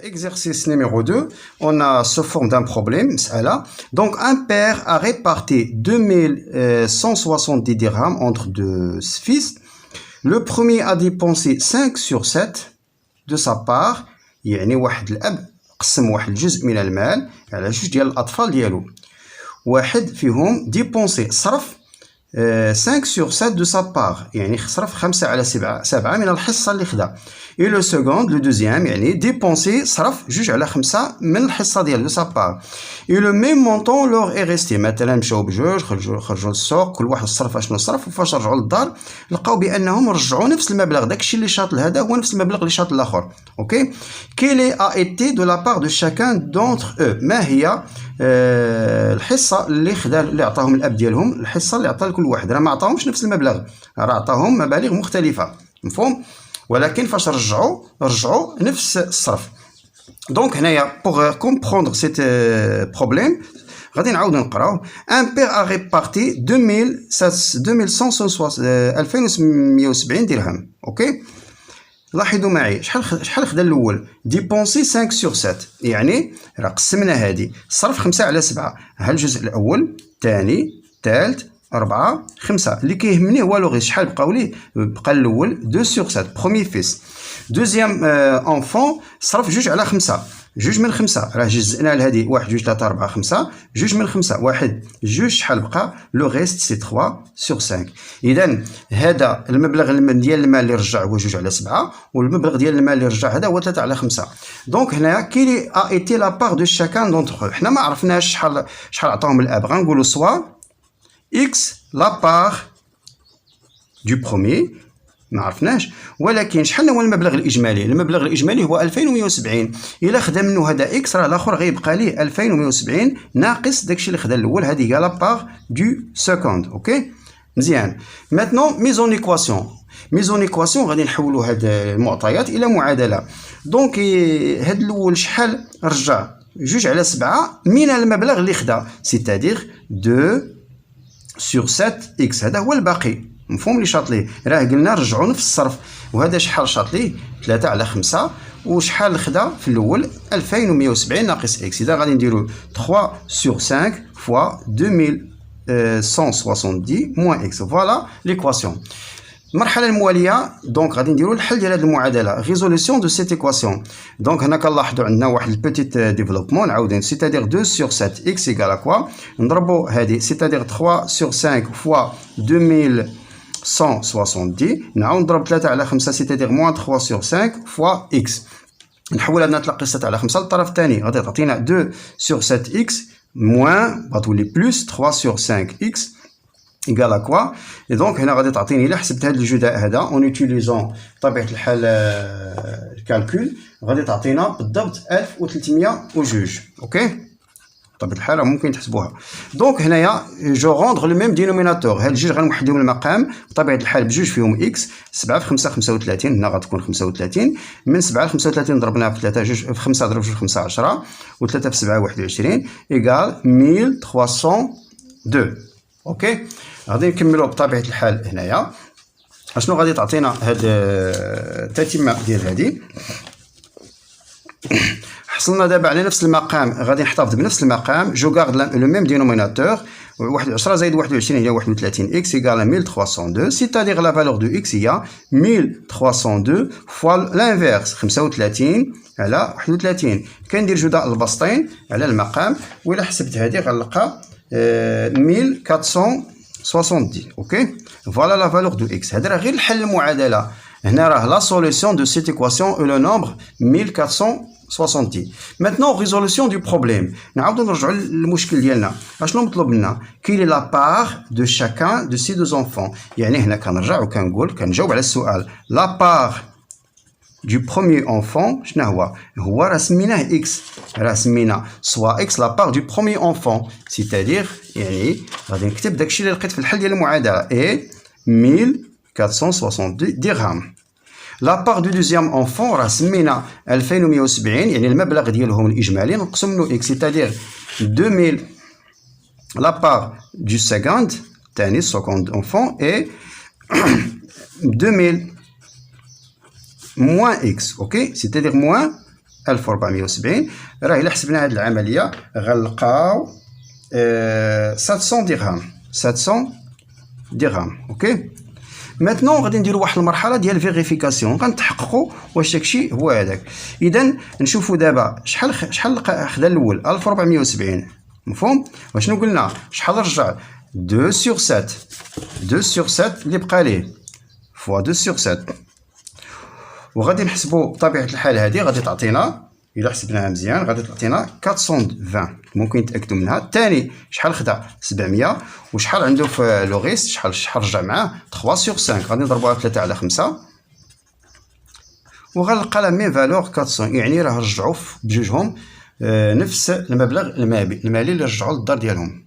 Exercice numéro 2, on a sous forme d'un problème, donc un père a réparti 2170 dirhams entre deux fils. Le premier a dépensé 5 sur 7 de sa part، يعني واحد الأب قسم واحد الجزء من المال على جوج ديال الأطفال ديالو. واحد فيهم ديبونسي صرف 5 sur 7 de sa part، يعني صرف 5 على 7 من الحصة اللي خدا. Et le second, le deuxième, يعني ديبونسي صرف 2 على 5 من الحصة ديالو de sa part. Et le même montant leur est resté. مثلا مشاو بجوج خرجوا للسوق، كل واحد صرف اشنو صرف، وفاش رجعوا للدار لقاو بأنهم رجعوا نفس المبلغ، داكشي اللي شاط لهذا هو نفس المبلغ اللي شاط الآخر. اوكي. Quel a été de la part de chacun d'entre eux؟ ما هي الحصة اللي خدا اللي عطاهم الأب ديالهم، الحصة اللي عطاها لكل واحد. راه ما عطاهمش نفس المبلغ، راه عطاهم مبالغ مختلفة، مفهوم؟ ولكن فاش رجعوا نفس الصرف. دونك هنايا pour comprendre cet problème غادي نعاودو نقراو. un père a réparti 2170 درهم. اوكي. لاحظوا معي شحال خدا الاول، ديبونسي 5 sur 7، يعني راه قسمنا هذه صرف 5 على 7، ها الجزء الاول، الثاني، الثالث، 4، 5. اللي كيهمني هو لوغيس، شحال بقاو ليه؟ بقى الاول 2 sur 7 بروميي فيس. دوزيام انفون صرف 2 على 5، 2 من 5، راه جزئنا لهذه 1 2 3 4 5، 2 من 5 1 2، شحال بقى؟ لو ريست سي 3 sur 5. اذا هذا المبلغ ديال المال اللي رجع هو 2 على 7، والمبلغ ديال المال اللي رجع هذا هو 3 على 5. دونك هنايا كي ا ايتي لا بار دو شاكان دونتر، حنا ما عرفناش شحال عطاهم الاب، غنقولوا سوا X la part du premier، ما عرفناش، ولكن شحال هو المبلغ الإجمالي؟ المبلغ الإجمالي هو 2170. إلا خدا منه هذا إكس راه الآخر غيبقى ليه 2170 ناقص داكشي اللي خدا الأول، هذه هي لا بار دو سكوند. أوكي مزيان. ماتنون ميزون إيكواسيون غادي نحولوا هاد المعطيات إلى معادلة. دونك هاد الأول شحال رجع؟ 2 على 7 من المبلغ اللي خدا، سيتادير 2 sur 7 x، هذا هو الباقي، مفهوم اللي شاط ليه؟ راه قلنا رجعوا نفس الصرف، وهذا شحال شاط ليه؟ 3 على 5، وشحال خدا في الاول؟ 2170 ناقص x. اذا غادي نديروا 3 sur 5 fois 2170 moins x. فوالا ليكواسيون. المرحله المواليه دونك غادي نديروا الحل ديال هذه المعادله، ريزوليسيون دو سيت ايكواسيون. دونك هنا كنلاحظوا عندنا واحد البيتيت ديفلوبمون، عاودين سيتادير 2 sur 7 x ايكال كوا، نضربوا هذه سيتادير 3 sur 5 fois 2170، نعاود نضرب 3 على 5 سيتادير موان 3 sur 5 fois x. نحول هاد نتلقي 6 على 5 للطرف الثاني، غادي تعطينا 2 sur 7 x موان غتولي بلس 3 sur 5 x إيكال à quoi. et donc هنا غادي تعطيني إلا حسبت هذا الجداء هذا اون يوتيليزون بطبيعة الحال الكالكول، غادي تعطينا بالضبط 1302. اوكي بطبيعة الحال ممكن تحسبوها. دونك هنايا جو روندغ لو ميم دينوميناتور، هاد الجوج غنوحدهم المقام بطبيعة الحال بجوج فيهم اكس، 7 في 5 35، هنا غتكون 35، من 7 ل 35 ضربناها في 3، جوج في 5 ضرب جوج 5 10، و3 في 7 21 إيكال 1302. اوكي غادي نكملوا بطبيعه الحال هنايا. اشنو غادي تعطينا هاد التتمه ديال هذه؟ حصلنا دابا على نفس المقام، غادي نحتفظ بنفس المقام، جو غارد لو ميم دينوميناتور، 10 زائد 21 هي 31 اكس ايكال 1302، سيتادير لا فالور دو اكس هي 1302 فوا لانفيرس 35 على 31. كندير جداء البسطين على المقام، وإلا حسبت هذه غنلقى 1470. اوكي فوالا لا فالور دو اكس. هذا راه غير الحل المعادله، هنا راه لا سوليسيون دو سيت ايكواسيون او لو نومبر 1470. ماتنون ريزوليسيون دو بروبليم، نعاودو نرجعو للمشكل ديالنا. اشنو مطلوب لنا؟ كيلي لا بار دو شاكان دو سي دو زونفون، يعني هنا كنرجع وكنقول كنجاوب على السؤال لا بار du premier enfant شنو هو راه سميناه اكس، راه سمينا سوا اكس لا بار دو بروميي انفون، سيتادير يعني غادي نكتب داكشي اللي لقيت في الحل ديال المعادله اي 1470 درهم. لا بار دو دوزيام انفون راه سمينا 2170، يعني المبلغ ديالهم الاجمالي نقسم منه اكس، سيتادير 2000 لا بار دو سكوند ثاني سكوند انفون اي 2000 موان اكس. اوكي سيتادير موان 1470. راه الا حسبنا هاد العمليه غنلقاو 700 درهم. 700 درهم. اوكي ماتنون غادي نديرو واحد المرحله ديال فيريفيكاسيون، غنتحققوا واش داكشي هو هذاك. اذا نشوفوا دابا شحال خدا الاول 1470 مفهوم. وشنو قلنا شحال رجع 2 sur 7 2 sur 7 اللي بقى ليه فوا 2 sur 7. وغادي نحسبوا بطبيعه الحال هذه غادي تعطينا الا حسبناها مزيان غادي تعطينا 420 ممكن نتاكدوا منها. الثاني شحال خدا 700 وشحال عنده في لوغيس شحال رجع معاه 3 sur 5 غادي نضربوها 3 على 5 وغنلقى لا ميم فالور 400 يعني راه رجعوا بجوجهم نفس المبلغ المالي اللي رجعوا للدار ديالهم.